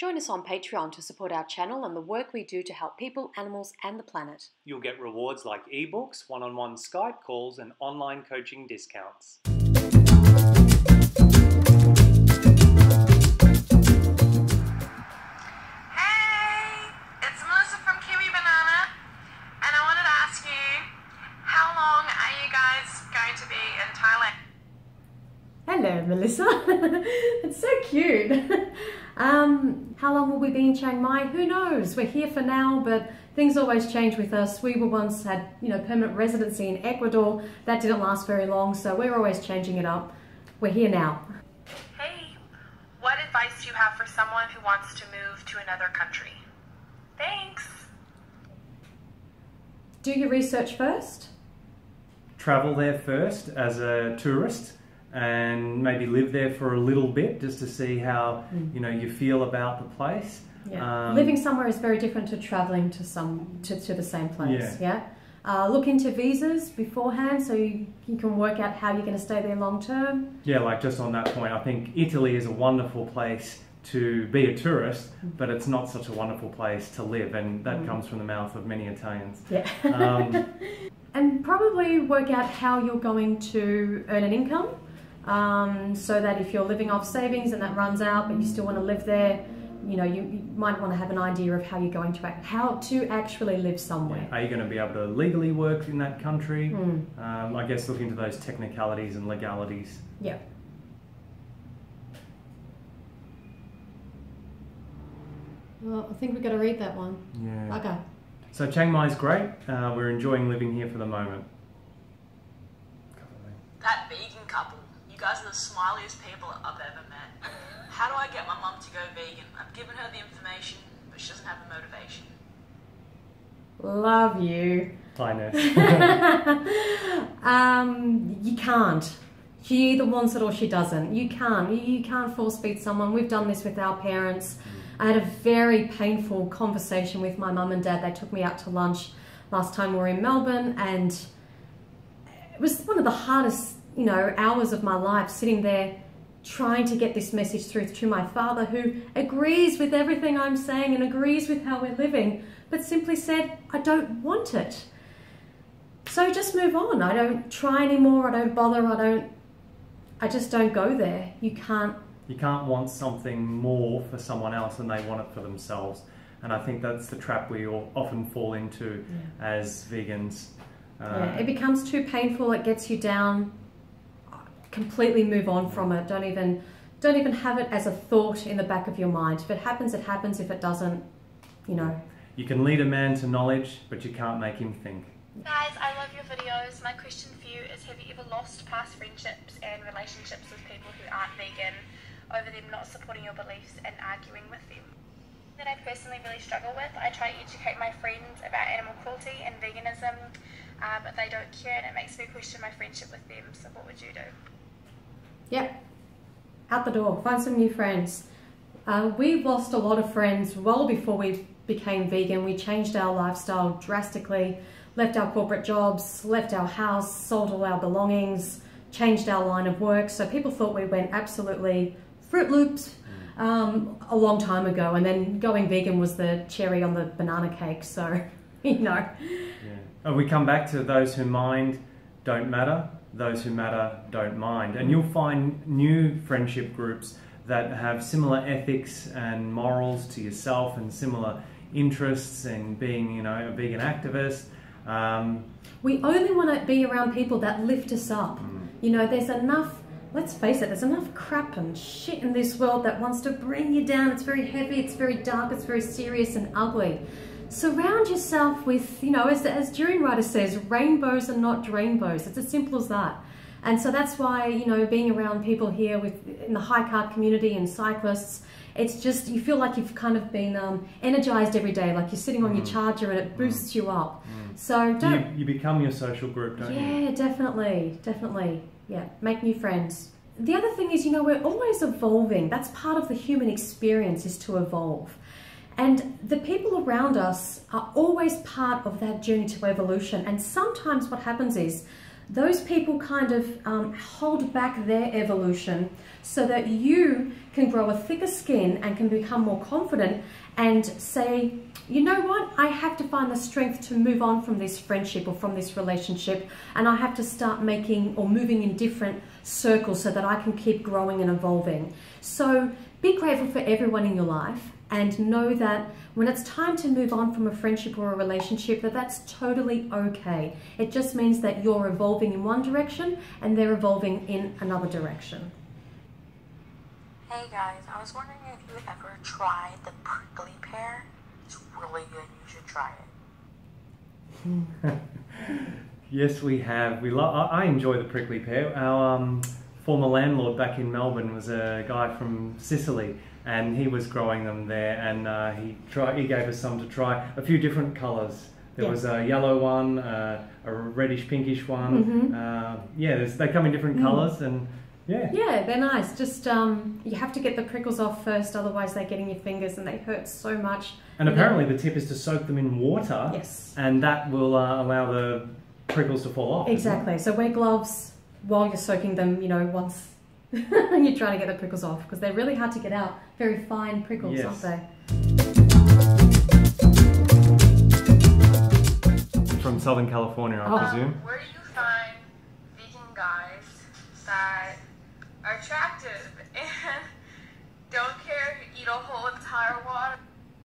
Join us on Patreon to support our channel and the work we do to help people, animals and the planet. You'll get rewards like ebooks, one-on-one Skype calls and online coaching discounts. Hello, Melissa. It's so cute. How long will we be in Chiang Mai? Who knows? We're here for now, but things always change with us. We were once had, permanent residency in Ecuador. That didn't last very long, so we're always changing it up. We're here now. Hey, what advice do you have for someone who wants to move to another country? Thanks. Do your research first. Travel there first as a tourist, and maybe live there for a little bit just to see how you feel about the place. Yeah. Living somewhere is very different to traveling to the same place. Yeah. Look into visas beforehand so you can work out how you're going to stay there long term. Yeah, like just on that point, I think Italy is a wonderful place to be a tourist, but it's not such a wonderful place to live, and that comes from the mouth of many Italians. Yeah. And probably work out how you're going to earn an income. So that if you're living off savings and that runs out, but you still want to live there, you might want to have an idea of how you're going to actually live somewhere. Are you going to be able to legally work in that country? I guess look into those technicalities and legalities. Yeah. Well, I think we've got to read that one. Yeah. Okay. So Chiang Mai is great. We're enjoying living here for the moment. That vegan couple. You guys are the smiliest people I've ever met. How do I get my mum to go vegan? I've given her the information, but she doesn't have the motivation. Love you. Hi, Ness. You can't. She either wants it or she doesn't. You can't force feed someone. We've done this with our parents. I had a very painful conversation with my mum and dad. They took me out to lunch last time we were in Melbourne, and it was one of the hardest hours of my life, sitting there trying to get this message through to my father, who agrees with everything I'm saying and agrees with how we're living, but simply said, I don't want it. So just move on. I don't try anymore. I don't bother. I just don't go there. You can't want something more for someone else than they want it for themselves. And I think that's the trap we all often fall into as vegans. It becomes too painful. It gets you down. Completely move on from it. Don't even have it as a thought in the back of your mind. If it happens, it happens. If it doesn't, You can lead a man to knowledge, but you can't make him think. Guys, I love your videos. My question for you is, have you ever lost past friendships and relationships with people who aren't vegan over them not supporting your beliefs and arguing with them? That I personally really struggle with. I try to educate my friends about animal cruelty and veganism, but they don't care, and it makes me question my friendship with them. So what would you do? Yep, out the door, find some new friends. We've lost a lot of friends well before we became vegan. We changed our lifestyle drastically, left our corporate jobs, left our house, sold all our belongings, changed our line of work. So people thought we went absolutely Fruit Loops a long time ago, and then going vegan was the cherry on the banana cake. So, Yeah. We come back to those who mind don't matter. Those who matter don't mind, and you'll find new friendship groups that have similar ethics and morals to yourself and similar interests in being a vegan activist. We only want to be around people that lift us up. There's enough, let's face it, there's enough crap and shit in this world that wants to bring you down. It's very heavy, it's very dark, it's very serious and ugly. Surround yourself with, as Duran Writer says, rainbows and not drainbows. It's as simple as that. And so that's why, being around people here in the high carb community and cyclists, it's just, you feel like you've kind of been energized every day, like you're sitting on your charger and it boosts you up. So don't... You become your social group, don't you? Yeah, definitely. Yeah, make new friends. The other thing is, we're always evolving. That's part of the human experience, is to evolve. And the people around us are always part of that journey to evolution. And sometimes what happens is those people kind of hold back their evolution so that you can grow a thicker skin and can become more confident and say, you know what, I have to find the strength to move on from this friendship or from this relationship, and I have to start making or moving in different circles so that I can keep growing and evolving. So be grateful for everyone in your life, and know that when it's time to move on from a friendship or a relationship, that's totally okay. It just means that you're evolving in one direction and they're evolving in another direction. Hey guys, I was wondering if you ever tried the prickly pear. It's really good, you should try it. Yes, we have. I enjoy the prickly pear. Our former landlord back in Melbourne was a guy from Sicily, and he was growing them there, and he gave us some to try. A few different colours. There was a yellow one, a reddish pinkish one. They come in different colours, and yeah, they're nice. Just you have to get the prickles off first, otherwise they get in your fingers and they hurt so much. And apparently the tip is to soak them in water. Yes. And that will allow the prickles to fall off. Exactly. So wear gloves while you're soaking them, once you're trying to get the prickles off, because they're really hard to get out. Very fine prickles, aren't they? From Southern California, I presume. Where do you find